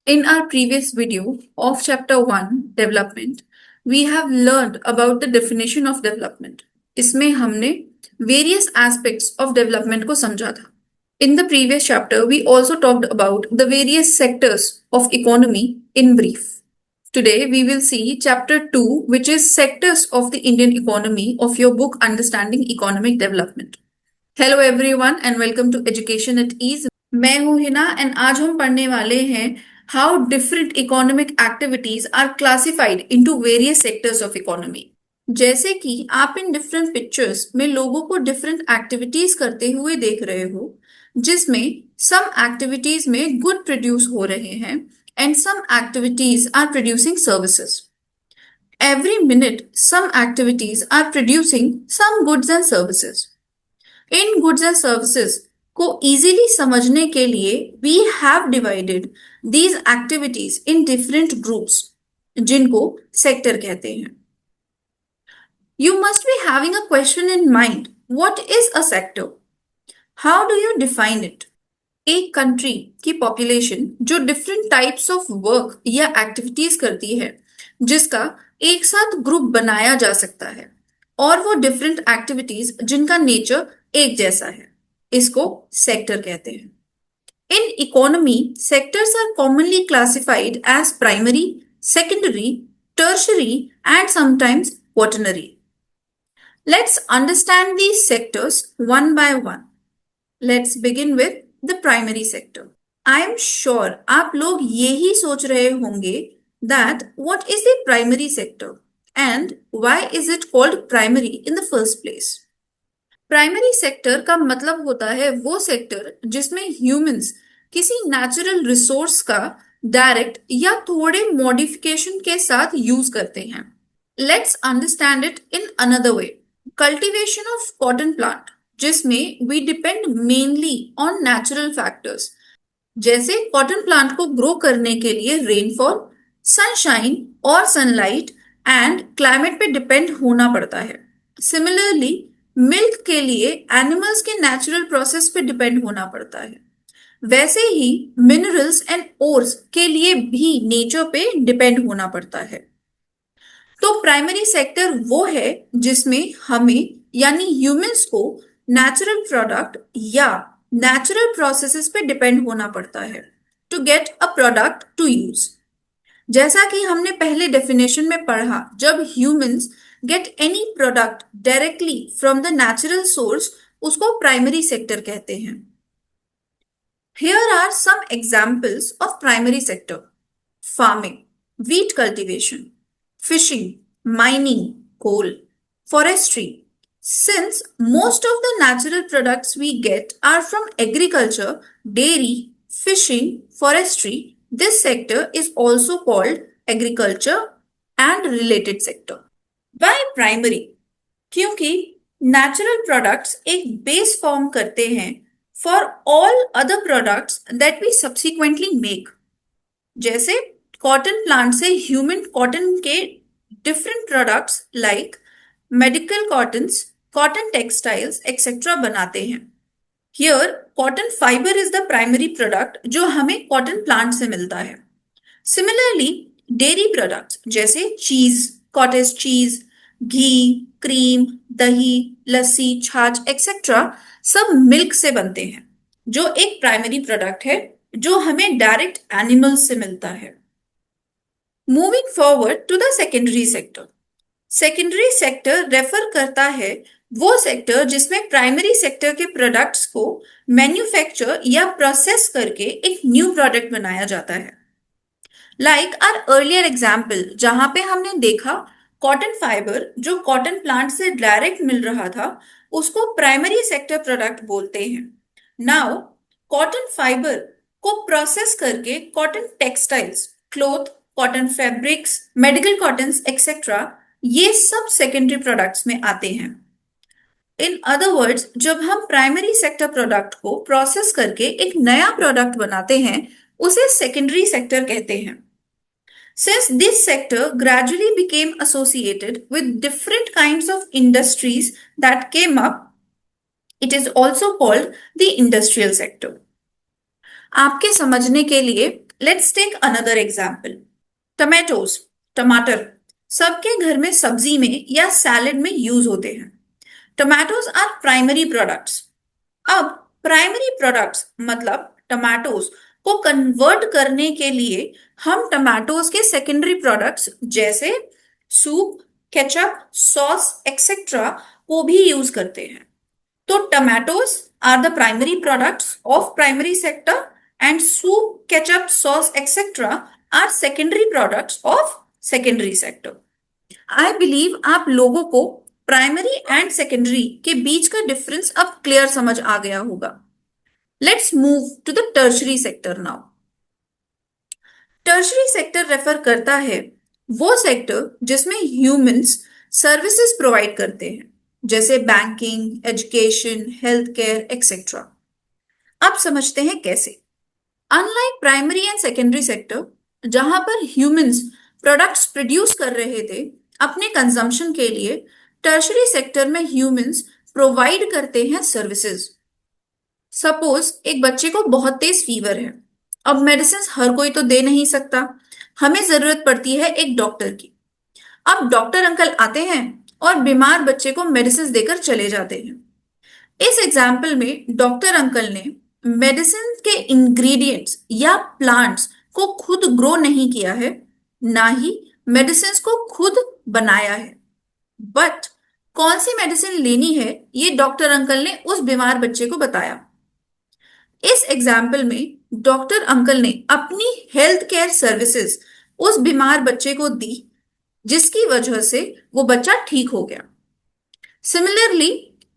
In our previous video of chapter 1 development, we have learned about the definition of development. इसमें हमने various aspects of development को समझा था. In the previous chapter, we also talked about the various sectors of economy in brief. Today, we will see chapter 2, which is sectors of the Indian economy of your book Understanding Economic Development. Hello everyone and welcome to Education at Ease. मैं हूं Hina and आज हम पढ़ने वाले हैं how different economic activities are classified into various sectors of economy. जैसे कि आप इन डिफरेंट पिक्चर्स में लोगों को डिफरेंट एक्टिविटीज करते हुए देख रहे हो, जिसमें सम एक्टिविटीज में गुड प्रोड्यूस हो रहे हैं and some activities are producing services. Every minute, some activities are producing some goods and services. इन गुड्स एंड सर्विसेज को इजीली समझने के लिए we have divided these activities in different groups, जिनको सेक्टर कहते हैं. You must be having a question in mind, what is a sector? How do you define it? एक country की population जो डिफरेंट टाइप्स ऑफ वर्क या activities करती है, जिसका एक साथ ग्रुप बनाया जा सकता है, और वो डिफरेंट एक्टिविटीज जिनका नेचर एक जैसा है, इसको सेक्टर कहते हैं. In economy, sectors are commonly classified as primary, secondary, tertiary and sometimes quaternary. Let's understand these sectors one by one. Let's begin with the primary sector. I am sure आप लोग यही सोच रहे होंगे that what is the primary sector and why is it called primary in the first place? Primary sector का मतलब होता है वो सेक्टर जिसमें ह्यूमंस किसी नेचुरल रिसोर्स का डायरेक्ट या थोड़े मॉडिफिकेशन के साथ यूज करते हैं. Let's understand it in another way. Cultivation of cotton plant, जिसमें we depend mainly on natural factors, जैसे कॉटन प्लांट को ग्रो करने के लिए रेनफॉल, सनशाइन और सनलाइट एंड क्लाइमेट पे डिपेंड होना पड़ता है. सिमिलरली मिल्क के लिए एनिमल्स के नेचुरल प्रोसेस पे डिपेंड होना पड़ता है. वैसे ही मिनरल्स एंड ओर्स के लिए भी नेचर पे डिपेंड होना पड़ता है. तो प्राइमरी सेक्टर वो है जिसमें हमें यानी ह्यूमंस को नेचुरल प्रोडक्ट या नेचुरल प्रोसेसेस पे डिपेंड होना पड़ता है to get a product to use. जैसा कि हमने पहले डेफिनेशन में पढ़ा, जब humans get any product directly from the natural source, उसको प्राइमरी सेक्टर कहते हैं. Here are some examples of primary sector: farming, wheat cultivation, fishing, mining, coal, forestry. Since most of the natural products we get are from agriculture, dairy, fishing, forestry, this sector is also called agriculture and related sector. Why primary? क्योंकि natural products एक base form करते हैं for all other products that we subsequently make. जैसे cotton plant से human cotton के different products like medical cottons, cotton textiles etcetera बनाते हैं. Here cotton fibre is the primary product जो हमें कॉटन प्लांट से मिलता है. सिमिलरली डेयरी प्रोडक्ट्स जैसे चीज, कॉटेज चीज, घी, क्रीम, दही, लस्सी, छाछ एक्सेट्रा सब मिल्क से बनते हैं, जो एक प्राइमरी प्रोडक्ट है जो हमें डायरेक्ट एनिमल्स से मिलता है. Moving forward to the secondary sector. Secondary sector refer करता है वो सेक्टर जिसमें प्राइमरी सेक्टर के प्रोडक्ट्स को मैन्युफैक्चर या प्रोसेस करके एक न्यू प्रोडक्ट बनाया जाता है. लाइक आर अर्लियर एग्जाम्पल, जहां पे हमने देखा कॉटन फाइबर जो कॉटन प्लांट से डायरेक्ट मिल रहा था, उसको प्राइमरी सेक्टर प्रोडक्ट बोलते हैं. नाउ कॉटन फाइबर को प्रोसेस करके cotton textiles, cloth, cotton fabrics, medical cottons etcetera, ये सब सेकेंडरी प्रोडक्ट्स में आते हैं. इन अदर वर्ड्स, जब हम प्राइमरी सेक्टर प्रोडक्ट को प्रोसेस करके एक नया प्रोडक्ट बनाते हैं, उसे सेकेंडरी सेक्टर कहते हैं. Since this sector gradually became associated with different kinds of industries that came up, it is also called the industrial sector. आपके समझने के लिए let's take another example. Tomatoes, टमाटर सबके घर में सब्जी में या सैलेड में यूज होते हैं। Tomatoes are primary products. अब प्राइमरी प्रोडक्ट्स मतलब टमाटोज को कन्वर्ट करने के लिए हम टमाटोज के सेकेंडरी प्रोडक्ट्स जैसे सूप, केचप, सॉस एक्सेट्रा को भी यूज करते हैं। तो tomatoes are the primary products of primary sector and soup, ketchup, sauce etcetera are secondary products of secondary sector. I believe आप लोगों को प्राइमरी एंड सेकेंडरी के बीच का डिफरेंस अब क्लियर समझ आ गया होगा। Let's move to the tertiary sector now. Tertiary sector refer करता है वो सेक्टर जिसमें ह्यूमंस सर्विसेज प्रोवाइड करते हैं जैसे banking, education, health care etcetera. अब समझते हैं कैसे। Unlike primary and secondary sector जहां पर ह्यूमंस प्रोडक्ट्स प्रोड्यूस कर रहे थे अपने कंजम्पशन के लिए, टर्शरी सेक्टर में ह्यूमंस प्रोवाइड करते हैं सर्विसेज। सपोज एक बच्चे को बहुत तेज फीवर है। अब मेडिसिन हर कोई तो दे नहीं सकता, हमें जरूरत पड़ती है एक डॉक्टर की। अब डॉक्टर अंकल आते हैं और बीमार बच्चे को मेडिसिन देकर चले जाते हैं। इस एग्जाम्पल में डॉक्टर अंकल ने मेडिसिन के इंग्रेडिएंट्स या प्लांट्स को खुद ग्रो नहीं किया है, ना ही मेडिसिन को खुद बनाया है। बट कौन सी मेडिसिन लेनी है ये डॉक्टर अंकल ने उस बीमार बच्चे को बताया। इस एग्जाम्पल में डॉक्टर अंकल ने अपनी हेल्थ केयर सर्विसेज उस बीमार बच्चे को दी जिसकी वजह से वो बच्चा ठीक हो गया। सिमिलरली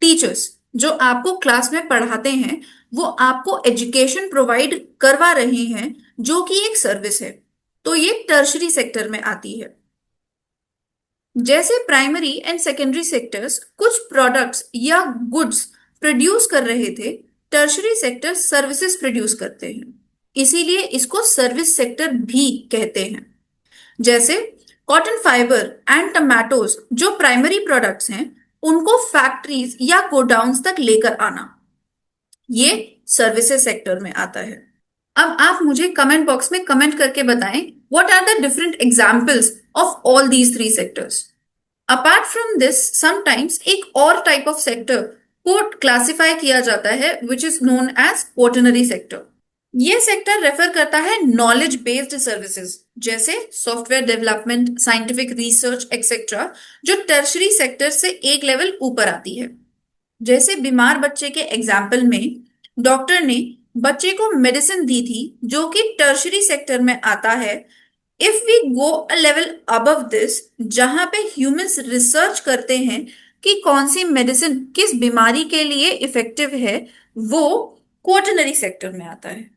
टीचर्स जो आपको क्लास में पढ़ाते हैं वो आपको एजुकेशन प्रोवाइड करवा रहे हैं जो कि एक सर्विस है, तो ये टर्शरी सेक्टर में आती है। जैसे प्राइमरी एंड सेकेंडरी सेक्टर्स कुछ प्रोडक्ट्स या गुड्स प्रोड्यूस कर रहे थे, टर्शरी सेक्टर सर्विसेज प्रोड्यूस करते हैं, इसीलिए इसको सर्विस सेक्टर भी कहते हैं। जैसे कॉटन फाइबर एंड टमाटोज जो प्राइमरी प्रोडक्ट्स हैं उनको फैक्ट्रीज या गोडाउन्स तक लेकर आना, ये सर्विसेज सेक्टर में आता है। अब आप मुझे कमेंट बॉक्स में कमेंट करके बताएं what are the different examples of all these three sectors. Apart from this sometimes एक और टाइप ऑफ सेक्टर को क्लासिफाई किया जाता है which is known as quaternary sector. ये सेक्टर रेफर करता है नॉलेज बेस्ड सर्विसेज जैसे software development, scientific research etcetera, जो टर्शरी सेक्टर से एक लेवल ऊपर आती है। जैसे बीमार बच्चे के एग्जाम्पल में डॉक्टर ने बच्चे को मेडिसिन दी थी जो कि टर्शरी सेक्टर में आता है। If we go a level above this जहां पे ह्यूमंस रिसर्च करते हैं कि कौन सी मेडिसिन किस बीमारी के लिए इफेक्टिव है, वो क्वॉटरनरी सेक्टर में आता है।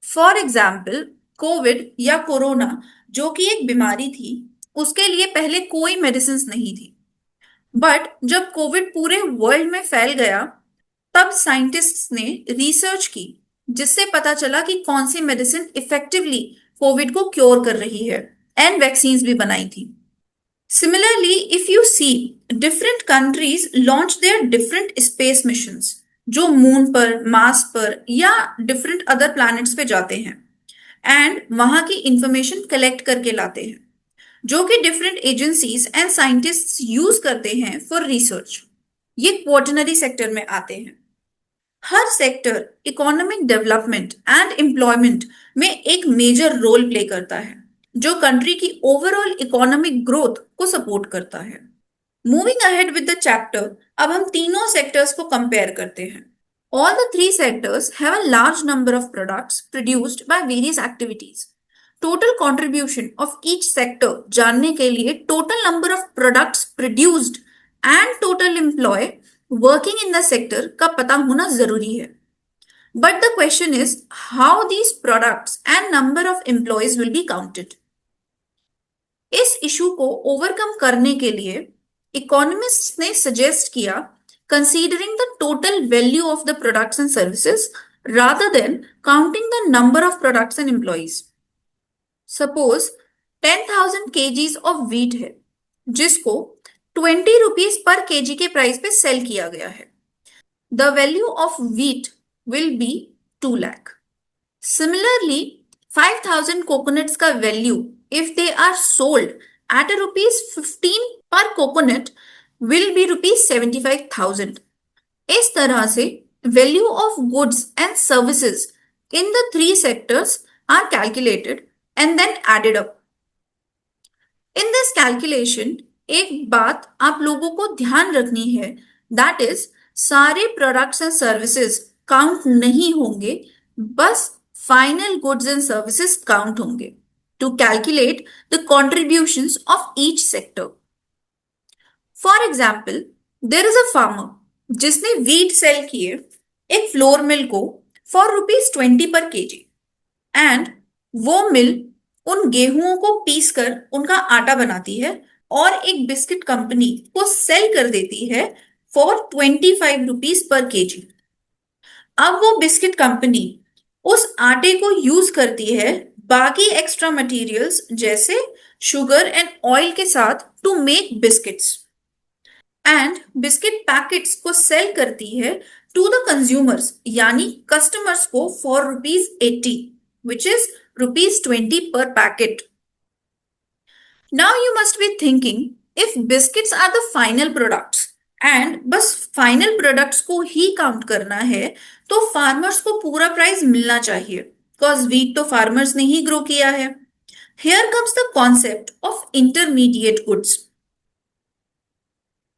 फॉर एग्जाम्पल कोविड या कोरोना जो कि एक बीमारी थी, उसके लिए पहले कोई मेडिसिन नहीं थी। बट जब कोविड पूरे वर्ल्ड में फैल गया तब साइंटिस्ट्स ने रिसर्च की जिससे पता चला कि कौन सी मेडिसिन इफेक्टिवली कोविड को क्योर कर रही है एंड वैक्सीन्स भी बनाई थी। Similarly if you see different countries launch their different space missions जो मून पर, मार्स पर या डिफरेंट अदर प्लैनेट्स पे जाते हैं एंड वहां की इंफॉर्मेशन कलेक्ट करके लाते हैं जो कि different agencies and scientists use करते हैं फॉर रिसर्च। ये क्वॉटरनरी सेक्टर में आते हैं। हर sector economic development and employment में एक मेजर रोल प्ले करता है जो कंट्री की ओवरऑल इकोनॉमिक ग्रोथ को सपोर्ट करता है। Moving ahead with the chapter, अब हम तीनों सेक्टर्स को कंपेयर करते हैं। All the three sectors have a large number of products produced by various activities. Total contribution of each sector जानने के लिए total number of products produced and total employee working in the sector का पता होना जरूरी है। But the question is how these products and number of employees will be counted. इस issue को ओवरकम करने के लिए इकोनॉमिस्ट ने सजेस्ट किया considering the total value of the products and services rather than counting the number of products and employees. Suppose 10,000 kgs of wheat है जिसको 20 rupees per kg के प्राइस पे सेल किया गया है। The value of wheat will be 2 lakh. Similarly, 5,000 coconuts का value if they are sold at a rupees 15 per coconut will be rupees 75,000. इस तरह से value of goods and services in the three sectors are calculated and then added up. In this calculation एक बात आप लोगों को ध्यान रखनी है, दैट इज सारे प्रोडक्ट्स एंड सर्विसेज काउंट नहीं होंगे, बस final goods and services count होंगे to calculate the contributions of each sector. For example, there is a farmer जिसने वीट सेल किए एक फ्लोर मिल को फॉर ₹20 पर केजी, एंड वो मिल उन गेहूं को पीस कर उनका आटा बनाती है और एक बिस्किट कंपनी को सेल कर देती है फॉर ₹25 पर केजी. अब वो बिस्किट कंपनी उस आटे को यूज करती है बाकी एक्स्ट्रा मटेरियल्स जैसे शुगर एंड ऑयल के साथ to make biscuits, and biscuit packets को सेल करती है टू द कंज्यूमर्स यानी कस्टमर्स को for ₹80, which is ₹20 per packet. Now you must be thinking, if biscuits are the final products and बस final products को ही count करना है तो फार्मर्स को पूरा प्राइस मिलना चाहिए, बिकॉज वीट तो फार्मर्स ने ही ग्रो किया है. Here comes the concept of intermediate goods.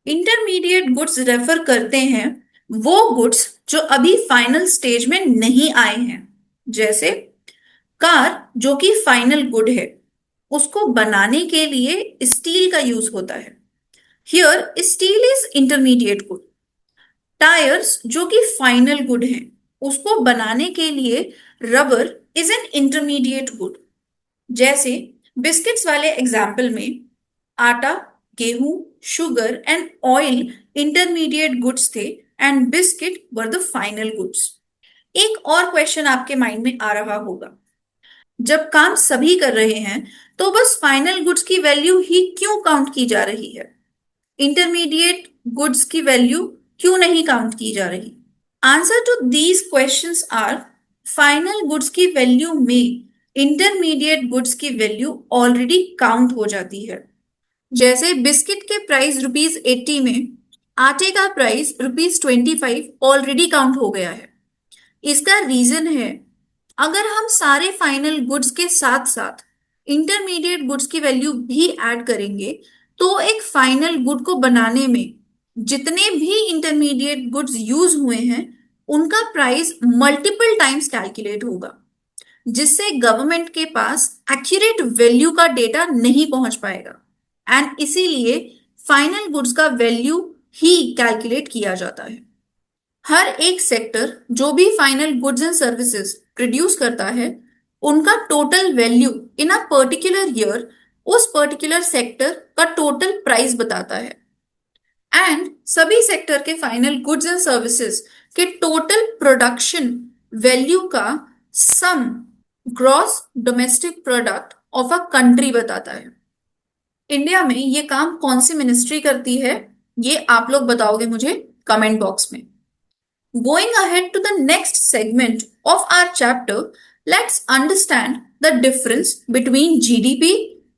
Intermediate goods refer करते हैं वो गुड्स जो अभी फाइनल स्टेज में नहीं आए हैं, जैसे कार जो कि फाइनल गुड है, उसको बनाने के लिए स्टील का यूज होता है. Here steel is intermediate good. Tyres जो कि फाइनल गुड है, उसको बनाने के लिए rubber is an intermediate good. जैसे बिस्किट्स वाले एग्जाम्पल में आटा, गेहूं, sugar and oil intermediate goods थे and biscuit were the final goods. एक और क्वेश्चन आपके माइंड में आ रहा होगा, जब काम सभी कर रहे हैं तो बस फाइनल गुड्स की वैल्यू ही क्यों काउंट की जा रही है, इंटरमीडिएट गुड्स की वैल्यू क्यों नहीं काउंट की जा रही? Answer to these questions are, final goods की वैल्यू में इंटरमीडिएट गुड्स की वैल्यू ऑलरेडी काउंट हो जाती है. जैसे बिस्किट के प्राइस ₹80 में आटे का प्राइस ₹25 ऑलरेडी काउंट हो गया है. इसका रीजन है, अगर हम सारे फाइनल गुड्स के साथ साथ इंटरमीडिएट गुड्स की वैल्यू भी ऐड करेंगे तो एक फाइनल गुड को बनाने में जितने भी इंटरमीडिएट गुड्स यूज हुए हैं उनका प्राइस मल्टीपल टाइम्स कैलकुलेट होगा, जिससे गवर्नमेंट के पास एक्यूरेट वैल्यू का डेटा नहीं पहुंच पाएगा, एंड इसीलिए फाइनल गुड्स का वैल्यू ही कैलकुलेट किया जाता है. हर एक सेक्टर जो भी final goods and services produce करता है, उनका total value in a particular year उस पर्टिकुलर सेक्टर का टोटल प्राइस बताता है, एंड सभी सेक्टर के फाइनल गुड्स एंड सर्विसेज के टोटल प्रोडक्शन वैल्यू का sum gross domestic product of a country बताता है. इंडिया में ये काम कौन सी मिनिस्ट्री करती है, ये आप लोग बताओगे मुझे कमेंट बॉक्स में. Going ahead to the next segment of our chapter, let's understand the difference between GDP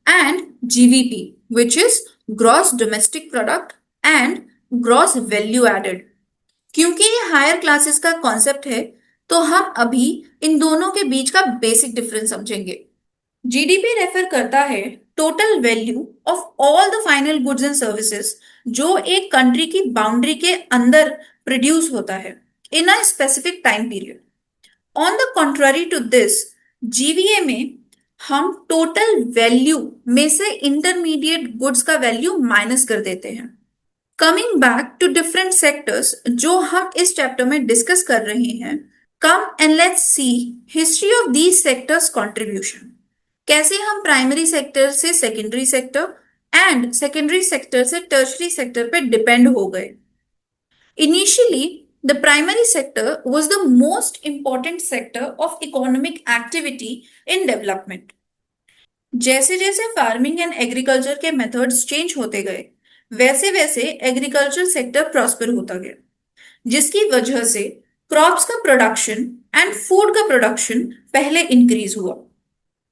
and GVP, which is Gross Domestic Product and Gross Value Added. क्योंकि ये हायर क्लासेस का कॉन्सेप्ट है तो हम अभी इन दोनों के बीच का बेसिक डिफरेंस समझेंगे. जीडीपी रेफर करता है total value of all the final goods and services जो एक कंट्री की बाउंड्री के अंदर प्रोड्यूस होता है in a specific time period. On the contrary to this, GVA में हम टोटल वैल्यू में से इंटरमीडिएट गुड्स का वैल्यू माइनस कर देते हैं. Coming back to different sectors जो हम इस चैप्टर में डिस्कस कर रहे हैं, come and let's see history of these sectors contribution. कैसे हम प्राइमरी सेक्टर से secondary sector and secondary sector से टर्शरी सेक्टर पे डिपेंड हो गए. Initially the primary sector was the most important sector of economic activity in development. जैसे जैसे farming and agriculture के मेथड्स चेंज होते गए, वैसे वैसे एग्रीकल्चर सेक्टर प्रॉस्पर होता गया, जिसकी वजह से क्रॉप्स का प्रोडक्शन एंड फूड का प्रोडक्शन पहले इंक्रीज हुआ.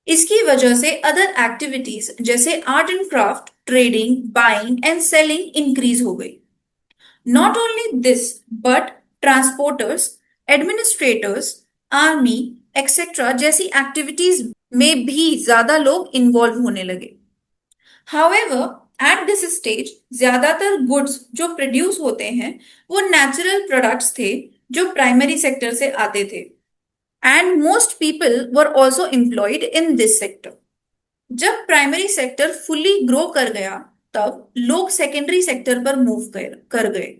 इसकी वजह से अदर एक्टिविटीज जैसे art and craft, trading, buying and selling increase हो गई। Not only this but transporters, administrators, army etcetera जैसी एक्टिविटीज में भी ज्यादा लोग इन्वॉल्व होने लगे। However, at this stage, ज्यादातर गुड्स जो प्रोड्यूस होते हैं वो नेचुरल प्रोडक्ट्स थे जो प्राइमरी सेक्टर से आते थे and most people were also employed in this sector. जब प्राइमरी सेक्टर फुल्ली ग्रो कर गया तब लोग सेकेंडरी सेक्टर पर मूव कर गए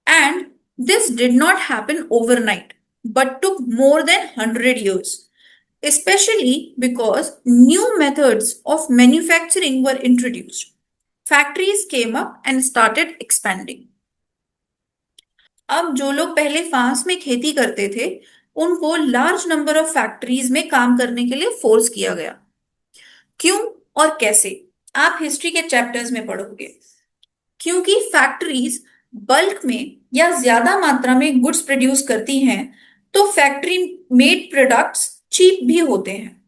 and this did not happen overnight but took more than 100 years, especially because new methods of manufacturing were introduced. Factories came up and started expanding. अब जो लोग पहले फ्रांस में खेती करते थे उनको लार्ज नंबर ऑफ फैक्ट्रीज में काम करने के लिए फोर्स किया गया। क्यों और कैसे आप हिस्ट्री के चैप्टर्स में पढ़ोगे। क्योंकि फैक्ट्रीज बल्क में या ज्यादा मात्रा में गुड्स प्रोड्यूस करती हैं तो फैक्ट्री मेड प्रोडक्ट्स चीप भी होते हैं,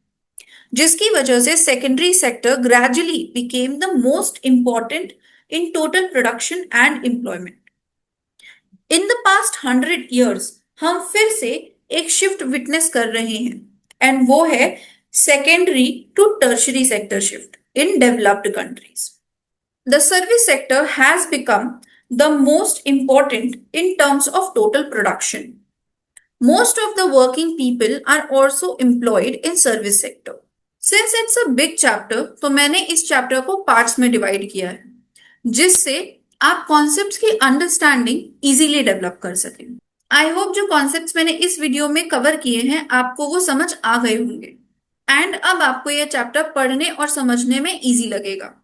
जिसकी वजह से secondary sector gradually became the most important in total production and employment. In the past 100 years हम फिर से एक शिफ्ट विटनेस कर रहे हैं एंड वो है secondary to tertiary sector shift in developed countries. The service sector has become the most important in terms of total production. Most of the working people are also employed in service sector. Since it's a big chapter, तो मैंने इस chapter को parts में divide किया है जिससे आप concepts की अंडरस्टैंडिंग इजीली डेवलप कर सकें। आई होप जो कॉन्सेप्ट्स मैंने इस वीडियो में कवर किए हैं आपको वो समझ आ गए होंगे एंड अब आपको यह चैप्टर पढ़ने और समझने में इजी लगेगा।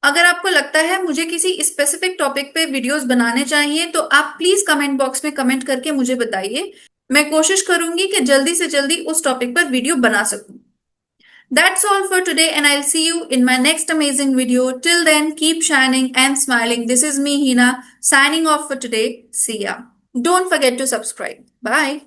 अगर आपको लगता है मुझे किसी स्पेसिफिक टॉपिक पे वीडियोस बनाने चाहिए तो आप प्लीज कमेंट बॉक्स में कमेंट करके मुझे बताइए। मैं कोशिश करूंगी कि जल्दी से जल्दी उस टॉपिक पर वीडियो बना सकूं। That's all for today and I'll see you in my next amazing video. Till then, keep shining and smiling. This is me, Hina, signing off for today. See ya. Don't forget to subscribe. Bye.